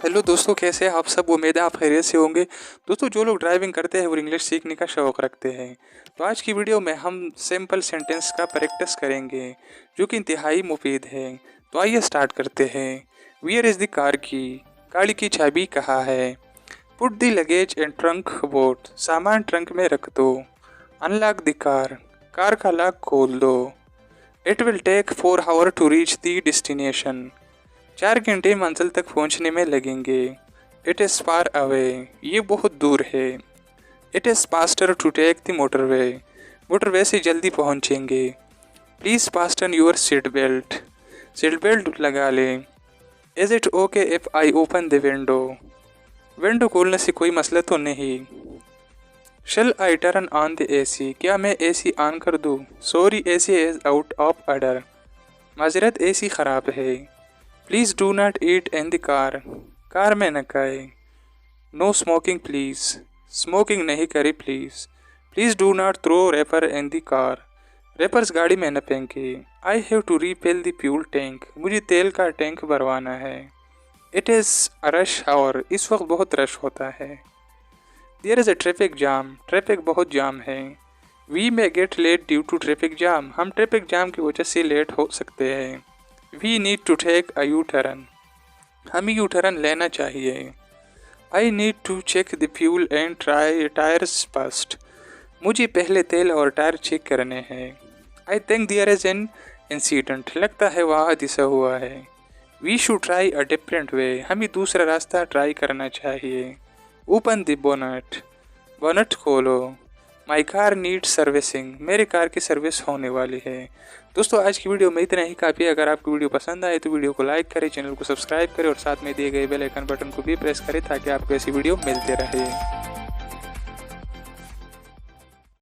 Hello दोस्तों, कैसे हैं आप सब। उम्मीद है आप खैरियत से होंगे। दोस्तों, जो लोग ड्राइविंग करते हैं वो इंग्लिश सीखने का शौक़ रखते हैं, तो आज की वीडियो में हम सिंपल सेंटेंस का प्रैक्टिस करेंगे जो कि इंतहाई मुफीद है। तो आइए स्टार्ट करते हैं। वेयर इज़ द कार की, गाड़ी की चाबी कहाँ है। Put the luggage in trunk boot, सामान ट्रंक में रख दो। अनलॉक द कार, कार का लॉक खोल दो। It will take 4 hour to reach the destination, 4 घंटे मंजिल तक पहुंचने में लगेंगे। इट इज़ फार अवे, ये बहुत दूर है। It is faster to take the motorway, motorway से जल्दी पहुंचेंगे। Please fasten your seat belt लगा लें। Is it okay if I open the window, window खोलने से कोई मसला तो नहीं। Shall I turn on the AC, क्या मैं AC ऑन कर दूँ। Sorry AC is out of order, माजरत AC ख़राब है। Please do not eat in the car, car में न खाए। नो स्मोकिंग प्लीज़, स्मोकिंग नहीं करें please. Please do not throw wrapper in the car, wrappers गाड़ी में न फेंके। I have to refill the fuel tank, मुझे तेल का टैंक भरवाना है। It is a rush hour, इस वक्त बहुत रश होता है। There is a traffic jam, traffic बहुत जाम है। We may get late due to traffic jam, हम ट्रैफिक जाम की वजह से लेट हो सकते हैं। We need to take a U turn, हमें यू टर्न लेना चाहिए। I need to check the fuel and try tyres first, मुझे पहले तेल और टायर चेक करने हैं। I think there is an incident, लगता है वहाँ हादसा हुआ है। We should try a different way, हमें दूसरा रास्ता ट्राई करना चाहिए। ओपन द बोनट, बोनट खोलो। माई कार नीड सर्विसिंग, मेरे कार की सर्विस होने वाली है। दोस्तों, आज की वीडियो में इतना ही काफ़ी है। अगर आपको वीडियो पसंद आए तो वीडियो को लाइक करें, चैनल को सब्सक्राइब करें और साथ में दिए गए बेल आइकन बटन को भी प्रेस करें ताकि आपको ऐसी वीडियो मिलते रहे।